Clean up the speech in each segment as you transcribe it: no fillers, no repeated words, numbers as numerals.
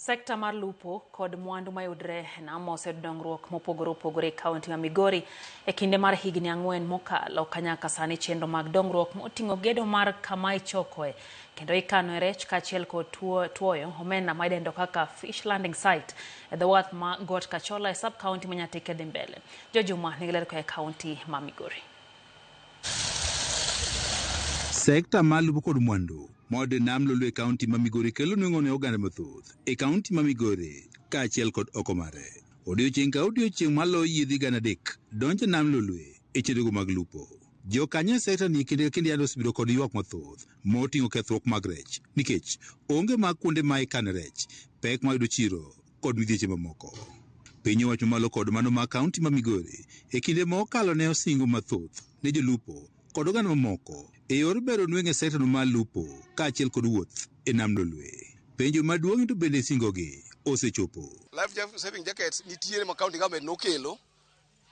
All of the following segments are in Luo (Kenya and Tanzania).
Sekta mar lupo kod mwandu mayudre na mosedongruok mopogore opogore kaunti ma Migori e kinde mar higni 4 mokalo kanyaka sani chenro mag dongruok moting'o gedo mar kama ichokoe kendo ikano rech kaachiel kod tuoyo omena ma idendo kaka fish landing site e dho wath ma Got Kachola e sub county ma Nyatike dhi mbele. Jojuma nigi ler e kaunti ma Migori. Sekta mar lupo kod mwandu mod nam lolwe kaunti ma Migori kelo nweng'o ne oganda mathoth e kaunti ma Migori kaachiel kod oko mare. Odiochieng' ka odiochieng' malo yiedhi gana 3 donjo nam lolwe e chenrogo mag lupo. Jokanyo sekta ni kinde ka kinde osebiro kod ywak mathoth moting'o kethruok mag rech nikech onge mag kuonde ma ikano rech, pek mayudo chiro kod midhieche mamoko. Piny owacho malo kod mano ma kaunti ma Migori e kinde mokalo ne osingo mathoth ne jolupo kod oganda mamoko e yor bero nweng'o sekta no mar lupo kaachiel kod wuoth e nam lolwe. Penjo maduong' to bende singogi osechopo. Life saving jackets nitiere ma county government nokelo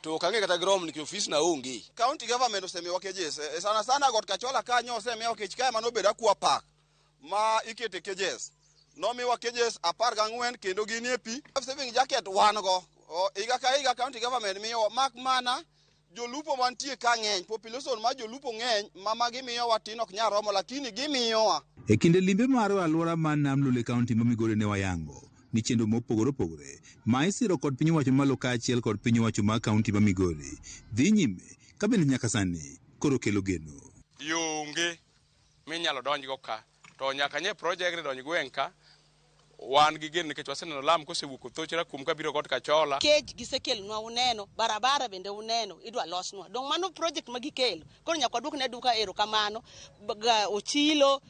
to kange kata grom ni office na onge. County government osemiwa cages sana Got Kachola kanyo osemiwa kech kae mano beda kwa park ma ikete cages. Nomiwa cages 14 kendo ginie pi. Life saving jacket wan go iga county government miyo mak mana jolupo mantie ka ng'eny, population ma jolupo ng'eny mama gimiyo watino ok nyaromo lakini gimiyowa. E kinde limbe maro alwora man nam lolwe kaunti ma Migori ne wayango ni chenro mopogore opogore ma isiro kod piny owacho malo kaachiel kod piny owacho ma kaunti ma Migori dhi nyime ka bende nyaka sani koro kelo geno. Yonge minyalo donjgo ka to nyaka nye project donj gweng' ka wan gi geno nikech waseneno lam kosewuok thochra kum kabiro Got Kachola. Kech gisekelnwa uneno, barabara bende uneno, idwa losnwa. Dong mano project ma gikelo. Koro nyaka wadwok ne duka ero kamano, Ochilo,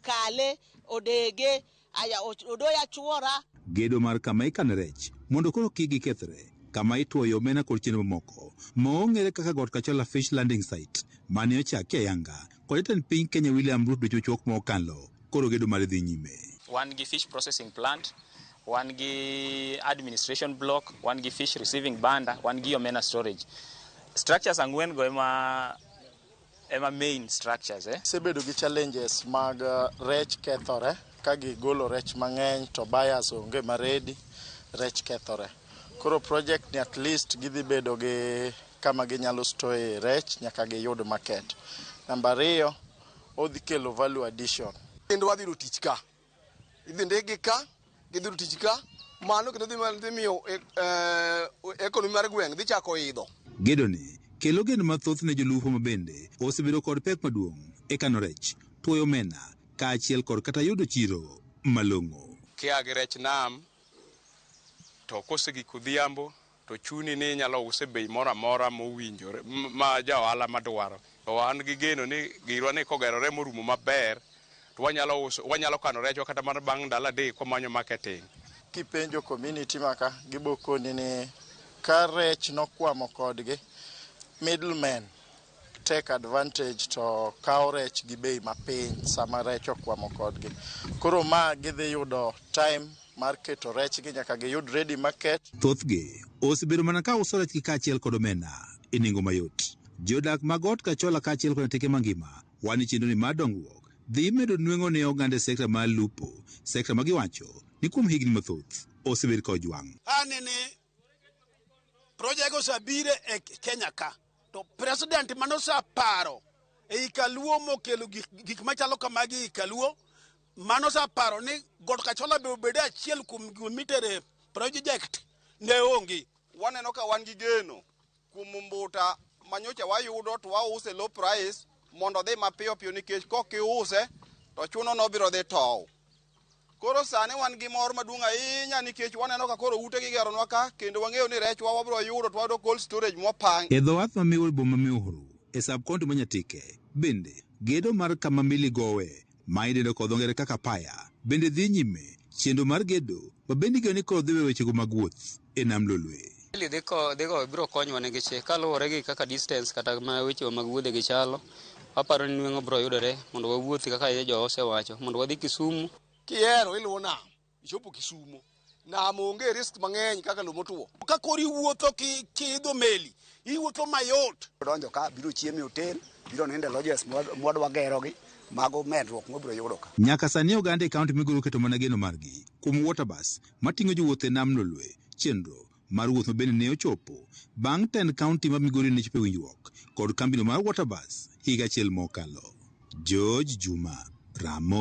Kale, Odege, Odoya Chuora. Gedo mar kama ikano rech mondo koro kik gikethre, kama ituoyo omena kod chenro mamoko maong'ere kaka Got Kachola fish landing site mane ochaki ayanga kod jatend piny Kenya William Ruto chuok mokalo koro gedo mar dhi nyime. One gi fish processing plant, one gi administration block, one gi fish receiving banda, one gi omena storage. Structures ang'wen go ema main structures. Sebedo gi challenges mag rech kethore, ka gigolo rech mang'eny to buyers onge maredi, rech kethore. Koro project ni at least gidhi bedo gi kama ginyalo store rech nyaka giyud market. Namba 2, odhi kelo value addition. Kendo wadhiro tich ka. Idhi ndege ka, gidhiro tich ka, mano kendo dhi miyo ekonomi mar gweng' dhi chako idho. Gedo ni kelo geno mathoth ne jolupo mabende osebedo kod pek maduong' e kano rech, tuoyo omena kaachiel kod kata yudo chiro malong'o. Kia gi rech nam to kosegiko dhiambo to chuni ni nyalo use bei moro amora mowinjore ma ja ohala madwaro. To wan gi geno ni girwa ni kogerore morumo maber to wanyalo kano rech kata mana bang' ndalo 3 kwamanyo marketing. Kipenjo community maka gibokoni ni ka rech nokwamo kodgi, middlemen take advantage to kaw rech gi bei mapiny sama rech okwamo kodgi. Koro ma gidhi yudo time mar keto rech gi nyaka giyud ready market. Thothgi osebedo mana ka uso rech kaachiel kod omena e nengo mayot. Jodak mag Got Kachola kaachiel kod Nyatike mangima wani chenro ni mar dongruok dhi medo nweng'o ne oganda sekta mar lupo, sekta ma giwacho ni kuom higni mathoth osebedo ka ojwang'. Anene project osabire e Kenya ka to president manosaparo e Kaluo mokelo gik machalo kamagi Kaluo manosaparo ni Got Kachola be obede achiel kuom mitere project ne onge. Waneno ka wan gi geno kuom mbuta manyocha wayudo to wause low price mondo dhi mapiyo piyo nikech kokiuse to chuno nobiro dhi tow. Koro sane wan gi mor maduong' ahinya nikech waneno ka koro ute gigeronwa ka kendo wang'eyo ni rech wabiro yudo to wayudo cold storage mopang. E dho wath ma Migori boma ma Uhuru e sub county ma Nyatike bende gedo mar kama mili gowe ma idendo kod dho ngere kaka paya bende dhi nyime. Chenro mar gedo ma bende igeno ni koro dhi wechego mag wuoth e nam lolwe. Dhigo biro konyowa nikech kaluwore gi kaka distance kata ma weche mag wuodhe gi chalo, aparo ni nweng'o biro yudore mondo wawuothi kaka jo osewacho mondo wadhi Kisumu. Kihero iluwo nam, ichopo Kisumu. Nam onge risk mang'eny kaka lo motuo. Ka kori wuotho kiidho meli, iwuotho mayot. Donjo ka biro chiemo e hotel, biro nindo lodges mwadwa gerogi, mago medruok mabiro yudo ka. Nyaka sani oganda e kaunti Migori oketo mana geno margi kuom waterbus mating'o jowuoth e nam Lolwe. Chenro mar wuoth bende ne ochopo bang' ten kaunti ma Migori ne chopo winjruok kod kambino mar waterbus higa achiel mokalo. George Juma, Ramo.